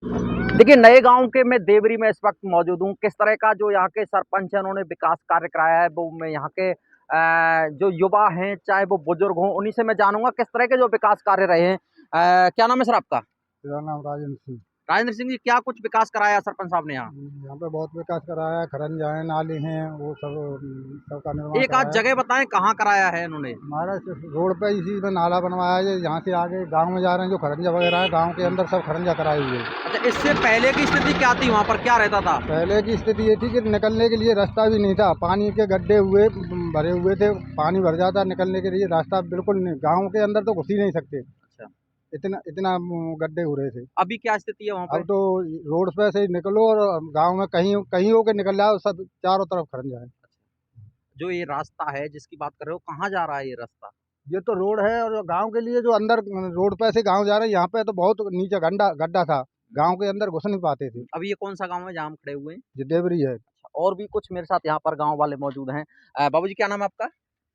देखिए, नए गाँव के मैं देवरी में इस वक़्त मौजूद हूँ। किस तरह का जो यहाँ के सरपंच हैं, उन्होंने विकास कार्य कराया है, वो मैं यहाँ के जो युवा हैं, चाहे वो बुजुर्ग हों, उन्हीं से मैं जानूँगा किस तरह के जो विकास कार्य रहे हैं। क्या नाम है सर आपका? मेरा नाम राजेंद्र सिंह। राजेंद्र सिंह जी, क्या कुछ विकास कराया सरपंच साहब ने यहाँ? यहाँ पे बहुत विकास कराया है, खरंजा है, नाली हैं, वो सब सबका निर्माण एक आध कराया है। जगह बताएँ कहाँ कराया है इन्होंने? हमारा रोड पे इसी में नाला बनवाया है, यहाँ से आगे गांव में जा रहे हैं जो खरंजा वगैरह है, गांव के अंदर सब खरंजा कराए हुए हैं। अच्छा, इससे पहले की स्थिति क्या थी वहाँ पर, क्या रहता था? पहले की स्थिति ये थी कि निकलने के लिए रास्ता भी नहीं था, पानी के गड्ढे हुए भरे हुए थे, पानी भर जाता, निकलने के लिए रास्ता बिल्कुल नहीं, गाँव के अंदर तो घुस ही नहीं सकते, अच्छा, इतना इतना गड्ढे हो रहे थे। अभी क्या स्थिति है वहाँ पे? अब तो रोड पे से ही निकलो और गाँव में कहीं कहीं होके निकल जाओ, सब चारों तरफ खरंजा है। जो ये रास्ता है जिसकी बात कर रहे हो, कहाँ जा रहा है ये रास्ता? ये तो रोड है और गांव के लिए जो अंदर रोड पे से गांव जा रहे हैं, यहाँ पे तो बहुत नीचे गड्ढा गड्ढा था, गांव के अंदर घुस नहीं पाते थे। अभी ये कौन-सा गाँव है जहाँ हम खड़े हुए हैं? ये देवरी है। और भी कुछ मेरे साथ यहाँ पर गाँव वाले मौजूद हैं। बाबूजी क्या नाम है आपका?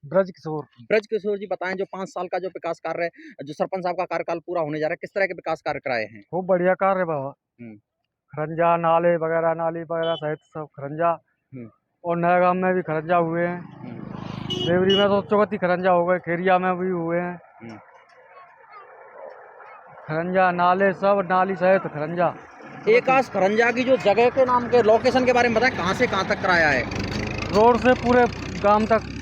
ब्रज किशोर। ब्रज किशोर जी, बताएँ जो 5 साल का जो विकास कार्य जो सरपंच साहब का कार्यकाल पूरा होने जा रहा है, किस तरह के विकास कार्य कराए हैं? खूब बढ़िया कार्य है बाबा। हुँ, खरंजा नाली वगैरह सहित सब खरंजा, हुँ, और नया गांव में भी खरंजा हुए हैं। हुँ, देवरी में तो 34 खरंजा हो गए, खेरिया में भी हुए हैं हुँ। खरंजा, नाले सब नाली सहित खरंजा। एकाश खरंजा की जो जगह के नाम के लोकेशन के बारे में बताएँ, कहाँ से कहाँ तक कराया है? रोड से पूरे गांव तक,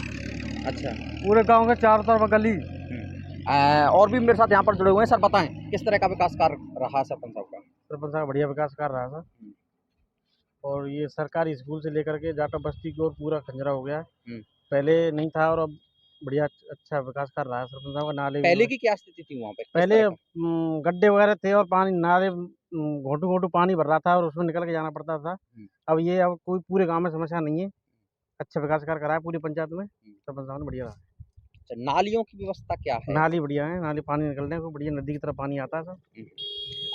अच्छा। पूरे गांव के चारों तरफ गली। और भी मेरे साथ यहाँ पर जुड़े हुए हैं, सर बताएँ किस तरह का विकास कार्य रहा सरपंच साहब का? सरपंच साहब बढ़िया विकास कर रहा था, हुँ, और ये सरकारी स्कूल से लेकर के जाटा बस्ती की ओर पूरा खंजरा हो गया है। हुँ। पहले नहीं था और अब बढ़िया अच्छा विकास कर रहा है सरपंच साहब का। नाले पहले की क्या स्थिति थी वहाँ पे? किस पहले तरह का? गड्ढे वगैरह थे और पानी नाले घोंटू-घोंटू पानी भर रहा था और उसमें निकल के जाना पड़ता था। हुँ, अब कोई पूरे गाँव में समस्या नहीं है। अच्छा विकास कार्य करा है पूरी पंचायत में, हुँ। सरपंच साहब ने बढ़िया रहा। अच्छा, नालियों की व्यवस्था क्या है? नाली बढ़िया है, नाली पानी निकलने को बढ़िया, नदी की तरफ पानी आता है सब। हुँ।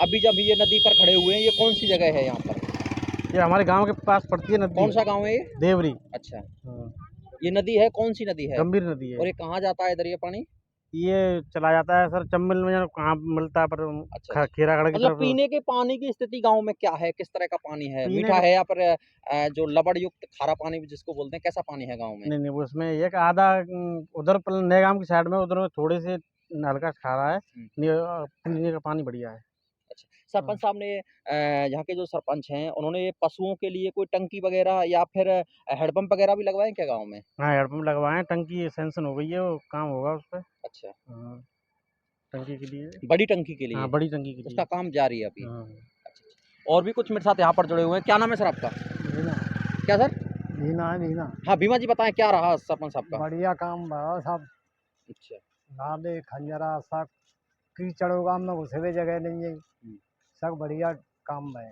अभी जब ये नदी पर खड़े हुए हैं, ये कौन-सी जगह है यहाँ पर? ये हमारे गाँव के पास पड़ती है नदी, कौन-सा गाँव है ये? देवरी। अच्छा, हाँ, ये नदी है, कौन-सी नदी है? गंभीर नदी है। और ये कहाँ जाता है इधर ये पानी? ये चला जाता है सर चंबल में, या कहाँ मिलता है पर अच्छा, अच्छा। खेरागढ़ की मतलब तरफ। पीने के पानी की स्थिति गाँव में क्या है? किस तरह का पानी है? पीने मीठा का है या फिर जो लवण युक्त खारा पानी भी जिसको बोलते हैं, कैसा पानी है गाँव में? नहीं, नहीं, वो उसमें एक आधा उधर नए गाँव की साइड में उधर में थोड़े से हल्का खारा है। हुँ। पीने का पानी बढ़िया है। अच्छा, सरपंच हाँ। साहब ने यहाँ के जो सरपंच हैं, उन्होंने पशुओं के लिए कोई टंकी वगैरह या फिर हैंडपंप वगैरह भी लगवाए हैं क्या गाँव में? हाँ, हैंडपंप लगवाए हैं, टंकी सैंक्शन हो गई है, वो काम होगा उस पे। अच्छा, हाँ, टंकी के लिए। बड़ी टंकी के हाँ, लिए, बड़ी टंकी के लिए। उसका काम जारी है अभी। हाँ, अच्छा, अच्छा। और भी कुछ मेरे साथ यहाँ पर जुड़े हुए हैं, क्या नाम है सर आपका? मीना। क्या सर? मीना है, मीना। हाँ, बीमा जी बताएँ क्या रहा सरपंच साहब का? बढ़िया काम बा सब, अच्छा। नाले, खंजरा सब, कीचड़ गाँव में घुसे हुए जगह नहीं है, हुँ। सब बढ़िया काम है।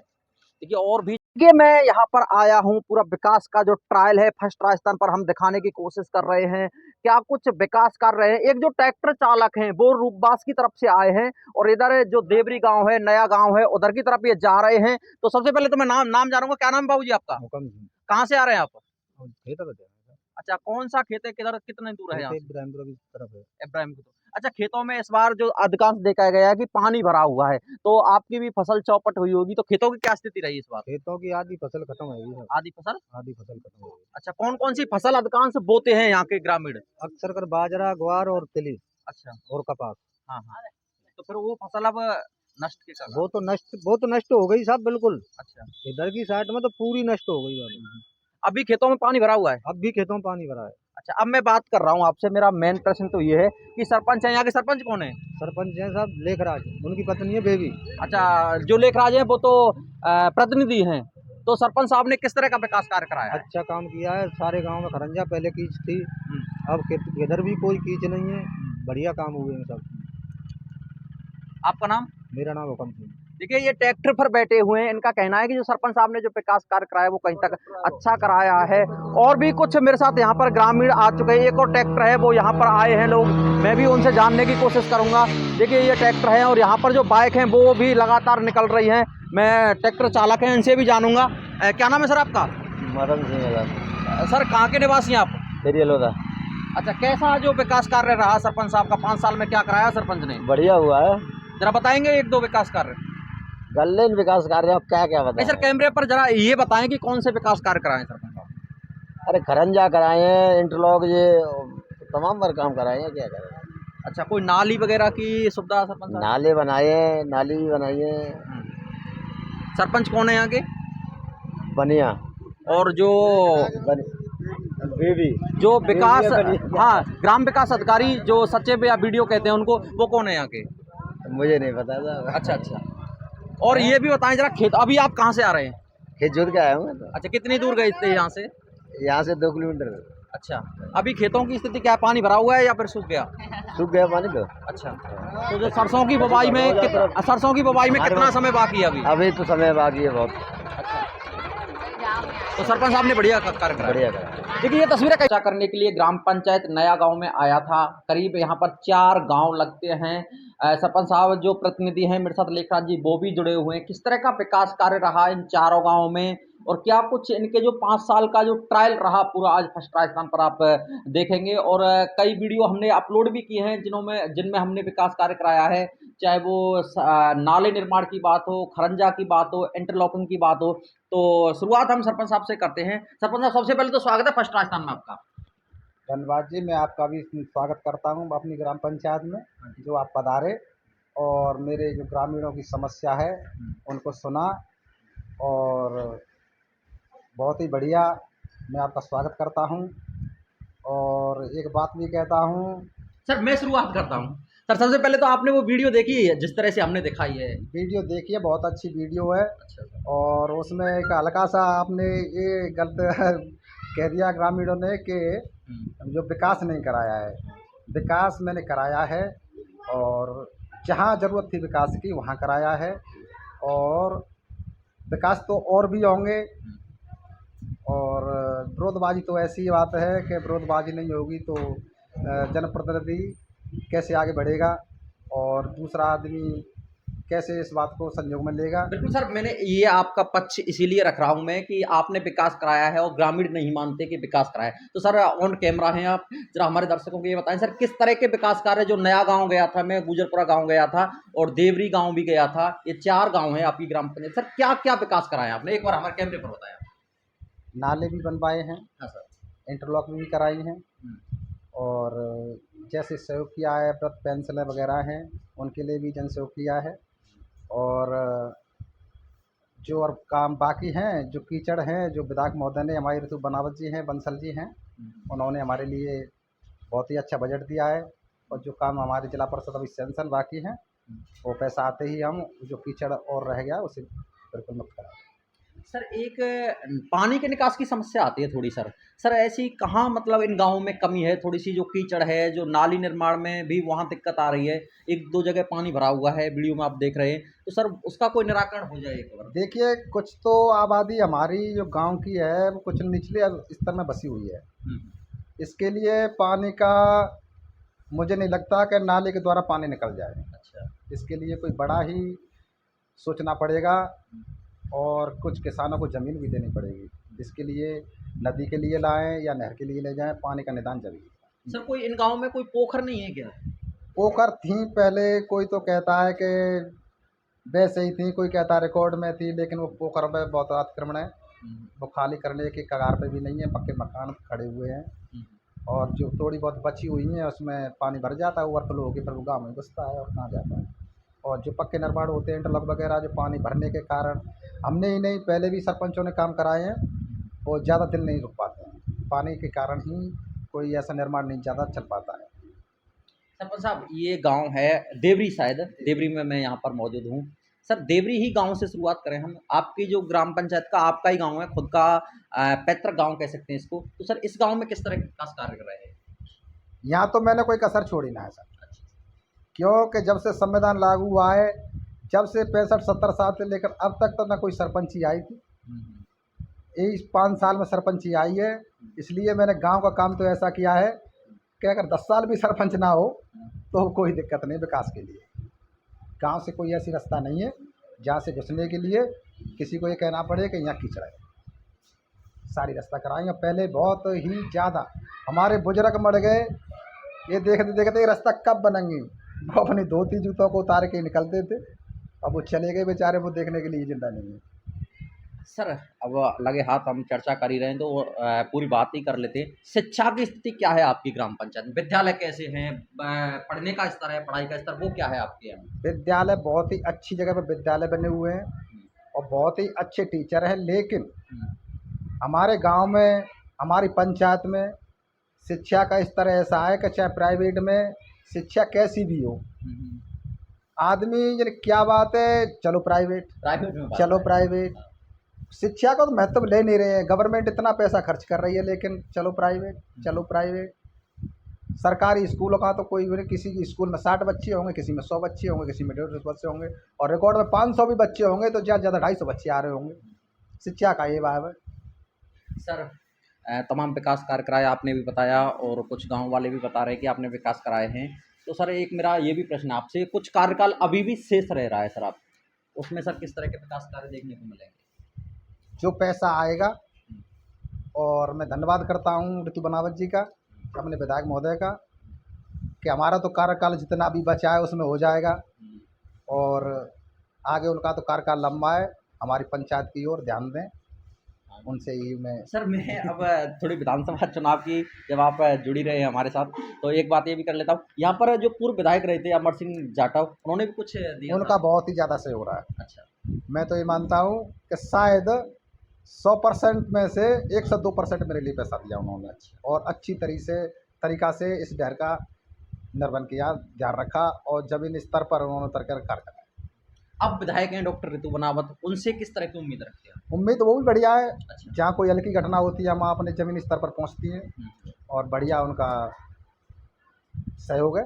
देखिए और भी देखिए मैं यहाँ पर आया हूँ, पूरा विकास का जो ट्रायल है फर्स्ट राजस्थान पर हम दिखाने की कोशिश कर रहे हैं, क्या कुछ विकास कर रहे हैं। एक जो ट्रैक्टर चालक हैं, वो रूपबास की तरफ से आए हैं और इधर जो देवरी गाँव है, नया गाँव है, उधर की तरफ ये जा रहे हैं। तो सबसे पहले तो मैं नाम नाम जानूँगा, क्या नाम है बाबूजी आपका? हुकम सिंह। कहाँ से आ रहे हैं आप? खेत बताया अच्छा, कौन-सा खेत है, किधर कितने दूर है यहाँ से? इब्राहिमपुरा की तरफ है। इब्राहिम को तो। अच्छा, खेतों में इस बार जो अधिकांश देखा गया है कि पानी भरा हुआ है, तो आपकी भी फसल चौपट हुई होगी, तो खेतों की क्या स्थिति रही इस बार? खेतों की आधी फसल खत्म हो गई है, आधी फसल? आधी फसल खत्म हो गई। अच्छा, कौन-कौन सी फसल अधिकांश बोते हैं यहाँ के ग्रामीण? अक्सर कर बाजरा, ग्वार और तिली अच्छा, और कपास। हाँ, हाँ। तो फिर वो फसल अब नष्ट के कगार। वो तो नष्ट हो गई साहब बिल्कुल। अच्छा। इधर की साइड में तो पूरी नष्ट हो गई वाली। अभी खेतों में पानी भरा हुआ है? अब भी खेतों में पानी भरा है। अच्छा, अब मैं बात कर रहा हूँ आपसे, मेरा मेन प्रश्न तो ये है कि सरपंच हैं, यहाँ के सरपंच कौन है? सरपंच हैं साहब लेखराज, उनकी पत्नी है बेबी। अच्छा, जो लेखराज हैं वो तो प्रतिनिधि हैं, तो सरपंच साहब ने किस तरह का विकास कार्य कराया है? अच्छा काम किया है, सारे गांव में खरंजा पहले कीच थी, हुँ, अब इधर भी कोई कीच नहीं है, बढ़िया काम हुए हैं सब। आपका नाम? मेरा नाम हुकम सिंह। देखिए ये ट्रैक्टर पर बैठे हुए हैं, इनका कहना है कि जो सरपंच साहब ने जो विकास कार्य कराया वो कहीं तक अच्छा कराया है। और भी कुछ मेरे साथ यहाँ पर ग्रामीण आ चुके हैं, एक और ट्रैक्टर है वो यहाँ पर आए हैं लोग, मैं भी उनसे जानने की कोशिश करूँगा। देखिए ये ट्रैक्टर है और यहाँ पर जो बाइक हैं वो भी लगातार निकल रही हैं, मैं ट्रैक्टर चालक हैं इनसे भी जानूँगा। क्या नाम है सर आपका? मदन सिंह। सर कहाँ के निवासी हैं आप? पेरियलोदा। अच्छा, कैसा जो विकास कार्य रहा सरपंच साहब का 5 साल में, क्या कराया सरपंच ने? बढ़िया हुआ है। जरा बताएंगे 1-2 विकास कार्य? गले में विकास कार्य अब क्या क्या नहीं बताएं। सर, कैमरे पर जरा ये बताएं कि कौन से विकास कार्य कराए सरपंच साहब। अरे खरंजा कराए हैं, इंटरलॉक, ये तमाम बार काम कराए हैं, क्या करें। अच्छा, कोई नाली वगैरह की सुविधा सरपंच साहब? नाले बनाए हैं, नाली भी बनाई है। सरपंच कौन है यहाँ के? बनिया और जो बेबी जो विकास, बनिया। हाँ, ग्राम विकास अधिकारी जो सचिव या बीडीओ कहते हैं उनको, वो कौन है यहाँ के? मुझे नहीं पता था। अच्छा अच्छा। और ये भी बताएं जरा, खेत अभी आप कहाँ से आ रहे हैं? खेत जोत के आया हूँ मैं तो। अच्छा, कितनी दूर गए थे यहाँ से? यहाँ से 2 किलोमीटर। अच्छा, अभी खेतों की स्थिति क्या है, पानी भरा हुआ है या फिर सूख गया? सूख गया पानी तो। अच्छा, तो जो सरसों की बुवाई में कितना समय बाकी है अभी? अभी तो समय बाकी है बहुत। तो सरपंच साहब ने बढ़िया कार्य कराया। बढ़िया करा। देखिए, ये तस्वीरें कैसा करने के लिए ग्राम पंचायत नया गांव में आया था। करीब यहाँ पर 4 गांव लगते हैं। सरपंच साहब जो प्रतिनिधि हैं मेरे साथ लेखराज जी, वो भी जुड़े हुए हैं। किस तरह का विकास कार्य रहा इन चारों गांवों में, और क्या कुछ इनके जो 5 साल का जो ट्रायल रहा पूरा, आज फर्स्ट राजस्थान पर आप देखेंगे। और कई वीडियो हमने अपलोड भी किए हैं जिनमें हमने विकास कार्य कराया है, चाहे वो नाले निर्माण की बात हो, खरंजा की बात हो, इंटरलॉकिंग की बात हो। तो शुरुआत हम सरपंच साहब से करते हैं। सरपंच साहब, सबसे पहले तो स्वागत है फर्स्ट राजस्थान में आपका। धन्यवाद जी, मैं आपका भी स्वागत करता हूँ अपनी ग्राम पंचायत में, जो आप पधारे और मेरे जो ग्रामीणों की समस्या है उनको सुना, और बहुत ही बढ़िया मैं आपका स्वागत करता हूँ। और एक बात भी कहता हूँ। सर, मैं शुरुआत करता हूँ। सर, सबसे पहले तो आपने वो वीडियो देखी है जिस तरह से हमने दिखाई है? वीडियो देखिए, बहुत अच्छी वीडियो है। अच्छा। और उसमें एक हल्का सा आपने ये गलत कह दिया ग्रामीणों ने कि जो विकास नहीं कराया है। विकास मैंने कराया है, और जहाँ ज़रूरत थी विकास की वहाँ कराया है। और विकास तो और भी होंगे। और विरोधबाजी तो ऐसी बात है कि विरोधबाजी नहीं होगी तो जनप्रतिनिधि कैसे आगे बढ़ेगा, और दूसरा आदमी कैसे इस बात को संयोग में लेगा। बिल्कुल सर, मैंने ये आपका पक्ष इसीलिए रख रहा हूं मैं कि आपने विकास कराया है और ग्रामीण नहीं मानते कि विकास कराया है। तो सर, ऑन कैमरा हैं आप, जरा हमारे दर्शकों को ये बताएं सर, किस तरह के विकास कार्य, जो नया गांव गया था, मैं गुजरपुरा गांव गया था और देवरी गांव भी गया था, ये 4 गांव हैं आपकी ग्राम पंचायत। सर, क्या क्या विकास कराया आपने, एक बार हमारे कैमरे पर बताया। नाले भी बनवाए हैं, हाँ सर। इंटरलॉक भी कराई हैं, और जैसे सहयोग किया है, वृद्ध पेंशनें वगैरह हैं उनके लिए भी जन सहयोग किया है। और जो और काम बाकी हैं, जो कीचड़ हैं, जो विधायक महोदय ने, हमारे ऋतु बनावत जी हैं, बंसल जी हैं, उन्होंने हमारे लिए बहुत ही अच्छा बजट दिया है। और जो काम हमारे जिला परिषद अभी सेंशन बाकी हैं, वो पैसा आते ही हम जो कीचड़ और रह गया उसे बिल्कुल मुक्त करा। सर, एक पानी के निकास की समस्या आती है थोड़ी सर। सर, ऐसी कहाँ मतलब इन गाँवों में कमी है थोड़ी सी, जो कीचड़ है, जो नाली निर्माण में भी वहाँ दिक्कत आ रही है, 1-2 जगह पानी भरा हुआ है, वीडियो में आप देख रहे हैं। तो सर, उसका कोई निराकरण हो जाए एक बार। देखिए, कुछ तो आबादी हमारी जो गांव की है वो कुछ निचले स्तर में बसी हुई है। इसके लिए पानी का मुझे नहीं लगता कि नाले के द्वारा पानी निकल जाए। अच्छा। इसके लिए कोई बड़ा ही सोचना पड़ेगा, और कुछ किसानों को ज़मीन भी देनी पड़ेगी। इसके लिए नदी के लिए लाएं या नहर के लिए ले जाएं, पानी का निदान जरूरी। सर, कोई इन गाँव में कोई पोखर नहीं है क्या? पोखर थी पहले, कोई तो कहता है कि वैसे ही थी, कोई कहता है रिकॉर्ड में थी, लेकिन वो पोखर में बहुत अतिक्रमण है, वो खाली करने के कगार पे भी नहीं है, पक्के मकान खड़े हुए हैं। और जो थोड़ी बहुत बची हुई हैं उसमें पानी भर जाता है, ओवरफ्लो होकर फिर वो गाँव में घुसता है और कहाँ जाता है। और जो पक्के निर्माण होते हैं, इंटरलॉक वगैरह, जो पानी भरने के कारण हमने ही नहीं, पहले भी सरपंचों ने काम कराए हैं, वो ज़्यादा दिन नहीं रुक पाते हैं। पानी के कारण ही कोई ऐसा निर्माण नहीं ज़्यादा चल पाता है। सरपंच साहब, ये गांव है देवरी, शायद देवरी में मैं यहाँ पर मौजूद हूँ। सर, देवरी ही गांव से शुरुआत करें हम। आपकी जो ग्राम पंचायत का आपका ही गांव है, खुद का पैतृक गांव कह सकते हैं इसको। तो सर, इस गांव में किस तरह के विकास कार्य कर रहे हैं? यहाँ तो मैंने कोई कसर छोड़ी ना है सर, क्योंकि जब से संविधान लागू हुआ है, जब से 65-70 साल से लेकर अब तक तो ना कोई सरपंची आई थी। यही 5 साल में सरपंची आई है। इसलिए मैंने गांव का काम तो ऐसा किया है कि अगर 10 साल भी सरपंच ना हो तो कोई दिक्कत नहीं विकास के लिए। गांव से कोई ऐसी रास्ता नहीं है जहाँ से घुसने के लिए किसी को ये कहना पड़े कि यहाँ कीचड़ है। सारी रास्ता कराएंगे। पहले बहुत ही ज़्यादा हमारे बुजुर्ग मर गए, ये देखते देखते ये रास्ता कब बनेंगे, वो अपनी धोती जूतों को उतार के निकलते थे अब वो चले गए बेचारे, वो देखने के लिए जिंदा नहीं है। सर अब लगे हाथ हम चर्चा कर ही रहे हैं तो पूरी बात ही कर लेते हैं। शिक्षा की स्थिति क्या है आपकी ग्राम पंचायत में? विद्यालय कैसे हैं? पढ़ने का स्तर है, पढ़ाई का स्तर वो क्या है आपके यहाँ? विद्यालय बहुत ही अच्छी जगह पर विद्यालय बने हुए हैं और बहुत ही अच्छे टीचर हैं, लेकिन हमारे गांव में, हमारी पंचायत में शिक्षा का स्तर ऐसा है कि चाहे प्राइवेट में शिक्षा कैसी भी हो, आदमी यानी क्या बात है, चलो प्राइवेट, प्राइवेट में चलो प्राइवेट। शिक्षा का तो महत्व ले नहीं रहे हैं, गवर्नमेंट इतना पैसा खर्च कर रही है, लेकिन चलो प्राइवेट, चलो प्राइवेट। सरकारी स्कूलों का तो कोई नहीं, किसी की स्कूल में 60 बच्चे होंगे, किसी में 100 बच्चे होंगे, किसी में 150 बच्चे होंगे, और रिकॉर्ड में 500 भी बच्चे होंगे तो ज़्यादा ज़्यादा 250 बच्चे आ रहे होंगे। शिक्षा का ये भाव है। सर तमाम विकास कार्य कराए आपने भी बताया और कुछ गांव वाले भी बता रहे हैं कि आपने विकास कराए हैं। तो सर एक मेरा ये भी प्रश्न आपसे, कुछ कार्यकाल अभी भी शेष रह रहा है सर आप, उसमें सर किस तरह के विकास कार्य देखने को मिलेंगे? जो पैसा आएगा, और मैं धन्यवाद करता हूँ ऋतु बनावत जी का, अपने विधायक महोदय का, कि हमारा तो कार्यकाल जितना भी बचा है उसमें हो जाएगा, और आगे उनका तो कार्यकाल लंबा है, हमारी पंचायत की ओर ध्यान दें, उनसे ही मैं। सर मैं अब थोड़ी विधानसभा चुनाव की जब आप जुड़ी रहे हैं हमारे साथ, तो एक बात ये भी कर लेता हूँ, यहाँ पर जो पूर्व विधायक रहे थे अमर सिंह जाटव, उन्होंने भी कुछ दिया उनका था? बहुत ही ज़्यादा सहयोग रहा है। अच्छा। मैं तो ये मानता हूँ कि शायद 100% में से 102% मेरे लिए पैसा दिया उन्होंने, और अच्छी तरीका से इस डर का निर्वहन किया, ध्यान रखा, और जमीन स्तर पर उन्होंने उतर कर कार्य करा। अब विधायक हैं डॉक्टर ऋतु बनावत, उनसे किस तरह की उम्मीद रखते हैं? उम्मीद वो भी बढ़िया है, अच्छा। जहाँ कोई हल्की घटना होती है वहाँ अपने जमीन स्तर पर पहुँचती है, और बढ़िया उनका सहयोग है,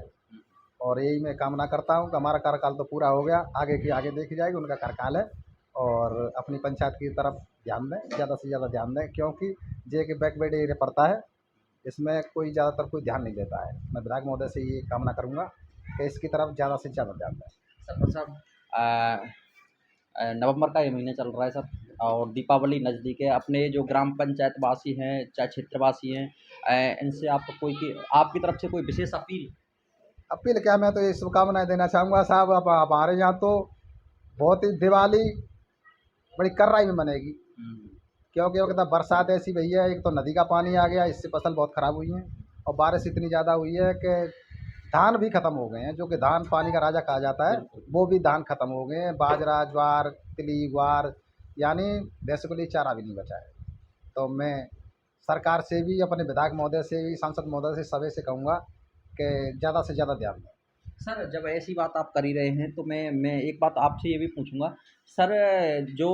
और यही मैं कामना करता हूँ कि हमारा कार्यकाल तो पूरा हो गया, आगे की आगे देखी जाएगी, उनका कार्यकाल है, और अपनी पंचायत की तरफ ध्यान दें, ज़्यादा से ज़्यादा ध्यान दें, क्योंकि जे के बैकवर्ड एरिया पड़ता है, इसमें कोई ज़्यादातर कोई ध्यान नहीं देता है। मैं विधायक महोदय से ये कामना करूँगा कि इसकी तरफ ज़्यादा से ज़्यादा ध्यान दें। सरपंच साहब नवंबर का ये महीने चल रहा है सर, और दीपावली नज़दीक है, अपने जो ग्राम पंचायत वासी हैं चाहे क्षेत्रवासी हैं, इनसे आप आपकी तरफ से कोई विशेष अपील? क्या, मैं तो ये शुभकामनाएं देना चाहूँगा साहब, अब हमारे यहाँ तो बहुत ही दिवाली बड़ी कर्राई में मनेगी, क्योंकि वो कहता बरसात ऐसी भई है, एक तो नदी का पानी आ गया, इससे फसल बहुत ख़राब हुई है, और बारिश इतनी ज़्यादा हुई है कि धान भी ख़त्म हो गए हैं, जो कि धान पानी का राजा कहा जाता है, वो भी धान ख़त्म हो गए हैं। बाजरा, ज्वार, तिली, ग्वार, यानी भैंसों के लिए चारा भी नहीं बचा है। तो मैं सरकार से भी, अपने विधायक महोदय से भी, सांसद महोदय से, सभी से कहूँगा कि ज़्यादा से ज़्यादा ध्यान दें। सर जब ऐसी बात आप कर ही रहे हैं तो मैं एक बात आपसे ये भी पूछूंगा सर, जो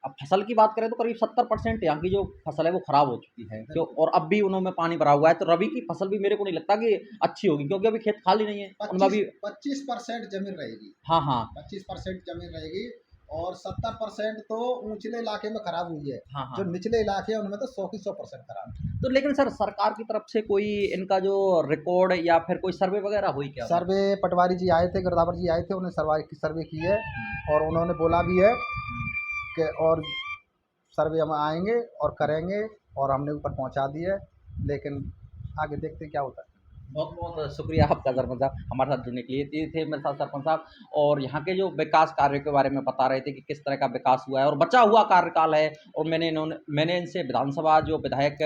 अब फसल की बात करें तो करीब 70% यहाँ की जो फसल है वो ख़राब हो चुकी है, क्यों? और अब भी उन्होंने पानी भरा हुआ है, तो रबी की फसल भी मेरे को नहीं लगता कि अच्छी होगी, क्योंकि अभी खेत खाली नहीं है उनमें भी। 25% जमीन रहेगी। हाँ हाँ 25% जमीन रहेगी, और 70% तो ऊंचले इलाके में खराब हुई है। हाँ हाँ। जो निचले इलाके हैं उनमें तो 100 की 100% खराब है। तो लेकिन सर सरकार की तरफ से कोई इनका जो रिकॉर्ड या फिर कोई सर्वे वगैरह हुई क्या? सर्वे पटवारी जी आए थे, गिरदावर जी आए थे, उन्होंने सर्वे की है, और उन्होंने बोला भी है कि और सर्वे हम आएंगे और करेंगे, और हमने ऊपर पहुंचा दी है, लेकिन आगे देखते क्या होता है। बहुत बहुत शुक्रिया आपका सरपंच साहब हमारे साथ जुड़ने के लिए। ये थे मेरे साथ सरपंच साहब, और यहाँ के जो विकास कार्य के बारे में बता रहे थे कि किस तरह का विकास हुआ है और बचा हुआ कार्यकाल है। और मैंने इनसे विधानसभा जो विधायक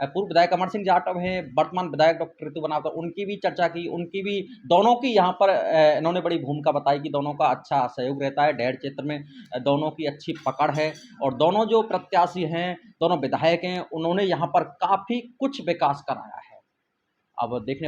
पूर्व विधायक अमर सिंह जाटव हैं, वर्तमान विधायक डॉक्टर ऋतु बनावत, उनकी भी चर्चा की, उनकी भी दोनों की यहाँ पर इन्होंने बड़ी भूमिका बताई कि दोनों का अच्छा सहयोग रहता है, डेढ़ क्षेत्र में दोनों की अच्छी पकड़ है, और दोनों जो प्रत्याशी हैं, दोनों विधायक हैं, उन्होंने यहाँ पर काफ़ी कुछ विकास कराया है। अब देखने